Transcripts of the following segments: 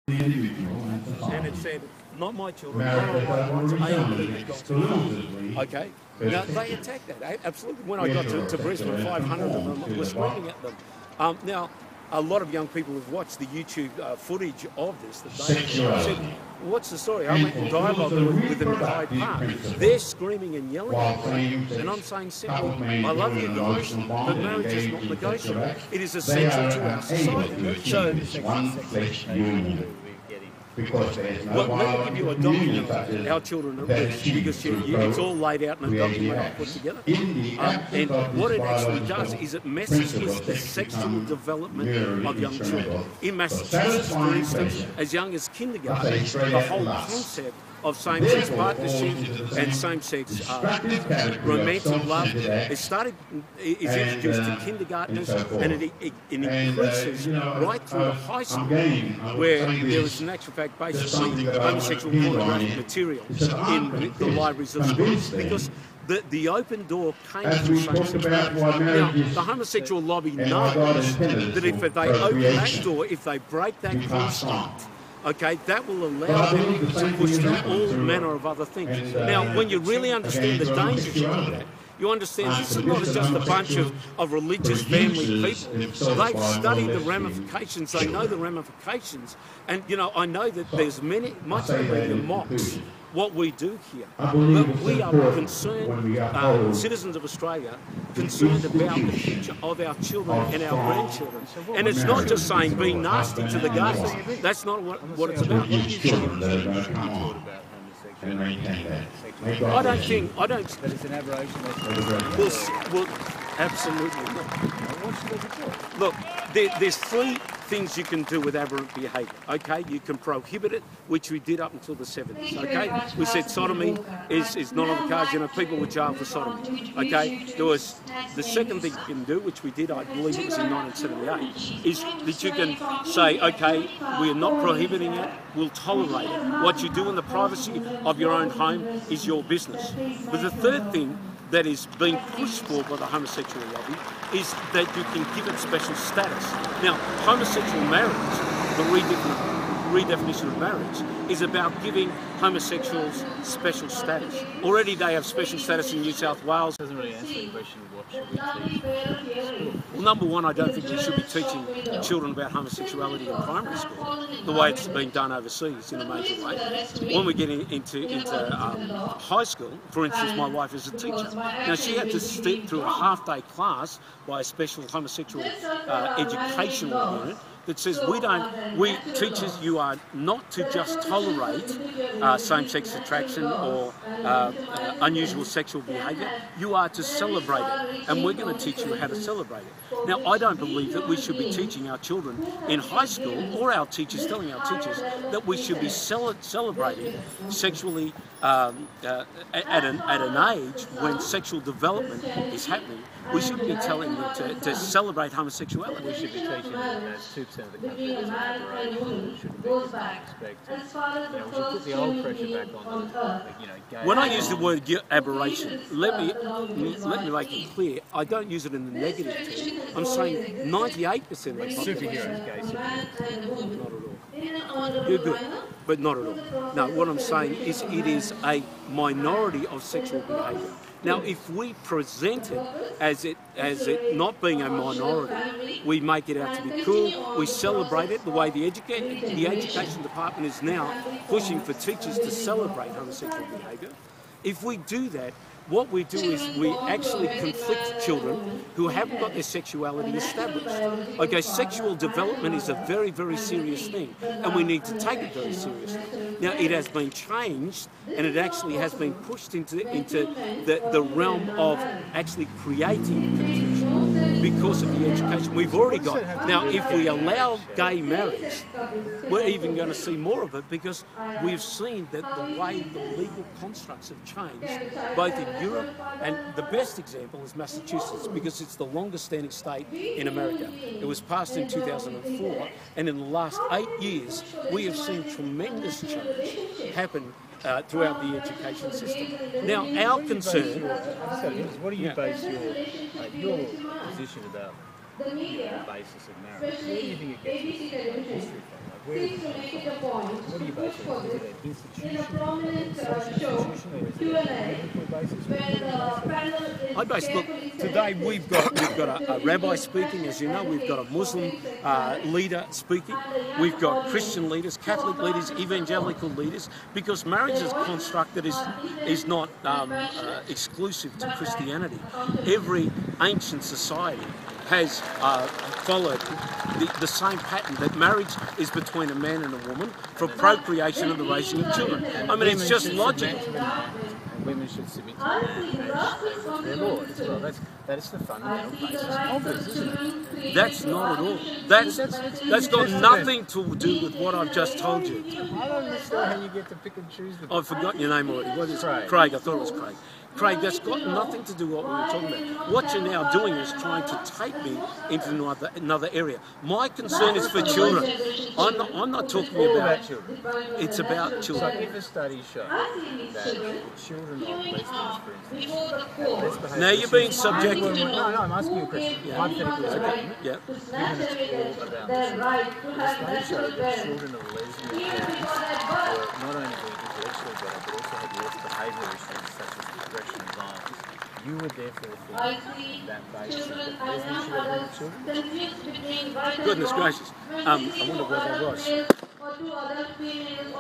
the individual and society. And it said, not my children, not on my rights, Exclusively. okay? Now, they attacked that, absolutely. When I got to Brisbane, 500 of them were screaming at them. Now, a lot of young people have watched the YouTube footage of this. That they said, what's the story? I went in dialogue with them at Hyde Park. They're screaming and yelling at me. And I'm saying simply, I love you guys, but marriage is not negotiable. It is essential to our society. So, well, let me give you a document of our children at risk, because it's all laid out in a document I put together. And what it actually does is it messes with the sexual development of young children. In Massachusetts, for instance, as young as kindergarten, the whole concept of same-sex partnership and same-sex romantic love is introduced to kindergartners, and it increases right through to high school, where there is, in actual fact, basically homosexual pornographic material in the libraries of schools, because the open door came through same-sex marriage. Now, the homosexual lobby knows that if they open that door, if they break that construct, okay, that will allow them to push through all manner of other things. Now, when you really understand the dangers of that, you understand this is not just a bunch of religious family people. They've studied the ramifications, they know the ramifications, and, you know, I know that there's much of the media mocks what we do here. But we are concerned, citizens of Australia, concerned about the future of our children and our grandchildren. And it's not just saying be nasty to the gays. That's not what it's about. I don't think, But it's an aberration. well, absolutely not. Look, there's three things you can do with aberrant behaviour, okay? You can prohibit it, which we did up until the 70s, okay? We said sodomy is not on the cards, you know, people were jailed for sodomy, okay? There was the second thing you can do, which we did, I believe it was in 1978, is that you can say, okay, we're not prohibiting it, we'll tolerate it. What you do in the privacy of your own home is your business. But the third thing that is being pushed for by the homosexual lobby is that you can give it special status. Now, homosexual marriage, the redefinition of marriage, is about giving homosexuals special status. Already they have special status in New South Wales. Doesn't really answer the question of what should we teach. Well, number one, I don't think we should be teaching children about homosexuality in primary school, the way it's been done overseas in a major way. When we get into high school, for instance, my wife is a teacher. Now, she had to sit through a half-day class by a special homosexual educational unit that says we teachers, you are not to just tolerate same-sex attraction or unusual sexual behaviour, you are to celebrate it, and we're going to teach you how to celebrate it. Now, I don't believe that we should be teaching our children in high school, or our teachers telling our teachers that we should be celebrating sexually at an age when sexual development is happening. We shouldn't be telling them to celebrate homosexuality. We should be teaching them that 2% of the country is an aberration. It shouldn't be expected. We should put the old pressure back on the, When I use the word aberration, let me make it clear. I don't use it in the negative term. I'm saying 98% of the population. Superheroes, gay superheroes. Not at all. You're good, but not at all. No, what I'm saying is it is a minority of sexual behaviour. Now, if we present it as it not being a minority, we make it out to be cool, we celebrate it the way the education department is now pushing for teachers to celebrate homosexual behaviour. If we do that, what we do is we actually conflict children who haven't got their sexuality established. Okay, sexual development is a very, very serious thing, and we need to take it very seriously. Now, it has been changed, and it actually has been pushed into the realm of actually creating confusion because of the education we've already got. Now, if we allow gay marriage, we're even going to see more of it, because we've seen that the way the legal constructs have changed, both in Europe, and the best example is Massachusetts, because it's the longest standing state in America. It was passed in 2004, and in the last 8 years, we have seen tremendous change happen throughout the education system. Now, our concern... What do you base your position about the basis of marriage. Where do you think it gets history from? Like, where is it from? What do you base it on? Is it an institution, social institution, or is it a biblical basis? I base, look, today we've got a rabbi speaking, as you know, we've got a Muslim leader speaking, we've got Christian leaders, Catholic leaders, evangelical leaders, because marriage as constructed is not exclusive to Christianity. Every ancient society has followed the same pattern, that marriage is between a man and a woman for procreation and the raising of children. I mean, it's just logic. Women should submit to their Lord as well. That's the fundamental basis of this, isn't it? That's not at all. That's got nothing to do with what I've just told you. I don't understand how you get to pick and choose the... I've forgotten your name already. What is it? Craig. I thought it was Craig. Craig, that's got nothing to do with what we were talking about. What you're now doing is trying to take me into another area. My concern is for children. I'm not talking about children. It's about children. So if a study shows that children of lesbians, for instance, now you're being subjective. No, I'm asking you a question. Hypothetically, okay. Yeah. Given it's all about the study showed that children of lesbian parents were not only being intellectually better, but also had less behavioural issues such as depression and violence. You would therefore think that basis that lesbians should have children? Goodness gracious. I wonder what that was.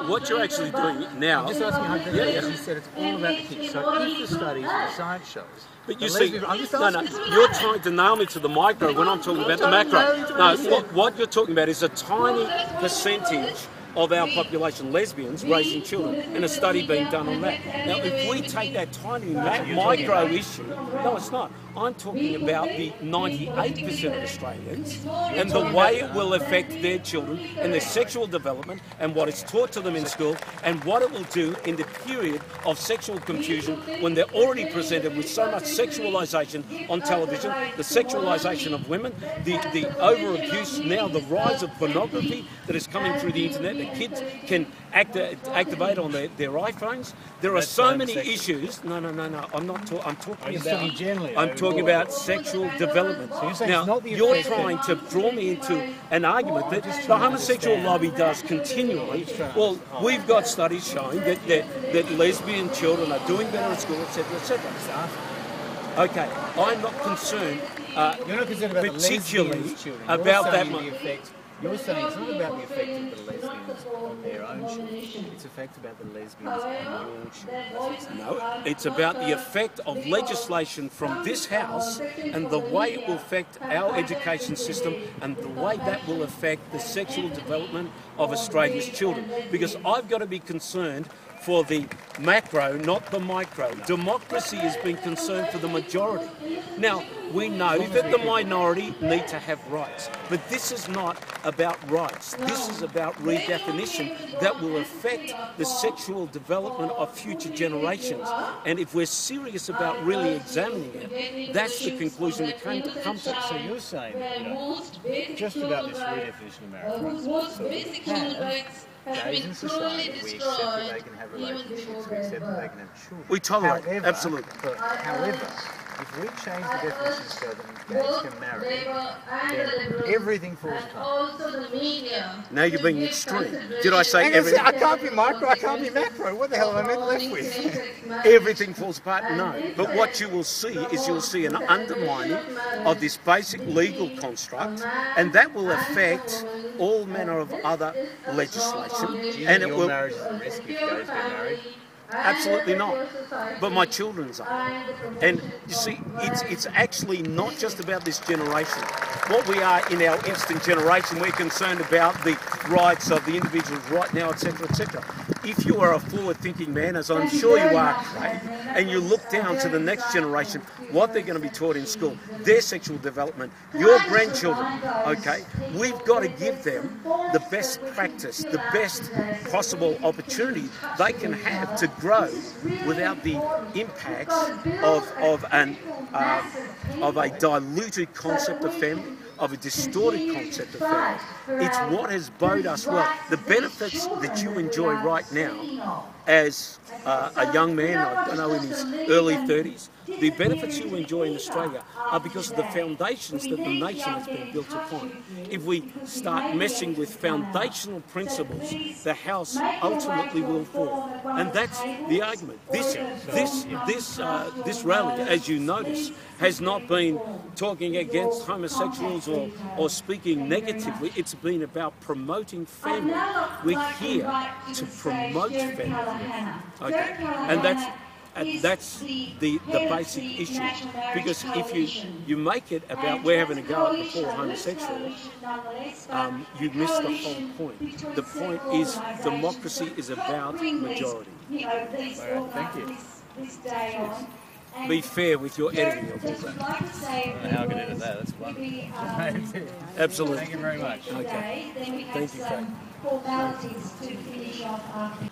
What you're actually doing now... I'm just asking hypothetically, as you said, it's all about the kids. So if the studies and the science shows... But you see, no, you're trying to nail me to the micro when I'm talking about the macro. No, what you're talking about is a tiny percentage of our population, lesbians, raising children, and a study being done on that. Now, if we take that tiny micro issue, no, it's not. I'm talking about the 98% of Australians and the way it will affect their children and their sexual development and what is taught to them in school and what it will do in the period of sexual confusion when they're already presented with so much sexualisation on television, the sexualisation of women, the over-abuse now, the rise of pornography that is coming through the internet that kids can activate on their iPhones. There are so many issues. No. I'm talking about sexual development. Now, you're trying to draw me into an argument that the homosexual lobby does continually. Well, we've got studies showing that lesbian children are doing better at school, etc., etc. Okay, I'm not concerned You're not concerned about particularly children. about that. You're saying it's not about the effect of the lesbians on their own children. It's the effect about the lesbians on your children. No, it's about the effect of legislation from this House and the way it will affect our education system and the way that will affect the sexual development of Australia's children. Because I've got to be concerned for the macro, not the micro. Democracy has been concerned for the majority. Now, we know that the minority need to have rights, but this is not about rights. This is about redefinition that will affect the sexual development of future generations. And if we're serious about really examining it, that's the conclusion we come to. So you're saying, just about this redefinition of marriage, so gays in society, we accept that they can have relationships, we accept that they can have children. We tolerate, absolutely. However, if we change the definition so that gays can marry, then everything falls apart. Now you're being extreme. Did I say everything? I can't be micro, I can't be macro. What the hell am I left with? Everything falls apart? No. But what you will see is you'll see an undermining of this basic legal construct, and that will affect all manner of other legislation. And it will. Marriage is a risk if gays get married. Absolutely not. But my children's are. And you see, it's actually not just about this generation. What we are in our instant generation, we're concerned about the rights of the individuals right now, etc., etc. If you are a forward-thinking man, as I'm sure you are, Craig, and you look down to the next generation, what they're going to be taught in school, their sexual development, your grandchildren, okay, we've got to give them the best practice, the best possible opportunity they can have to grow without the impacts of a diluted concept of family, of a distorted concept of family. It's what has bode us well. The benefits that you enjoy right now as a young man, I don't know, in his early 30s, the benefits you enjoy in Australia are because of the foundations that the nation has been built upon. If we start messing with foundational principles, the house ultimately will fall. And that's the argument. This rally, as you notice, has not been talking against homosexuals or speaking negatively. It's been about promoting family. We're here to promote family. Okay, and that's the basic issue. Because if you make it about we're having a go at the poor homosexual, you miss the whole point. The point is democracy is about majority. Thank you. Be fair with your editing of all that. I don't know how I can edit that. That's wonderful. Absolutely. Thank you very much. Okay. Thank you, Craig. Formalities to finish off.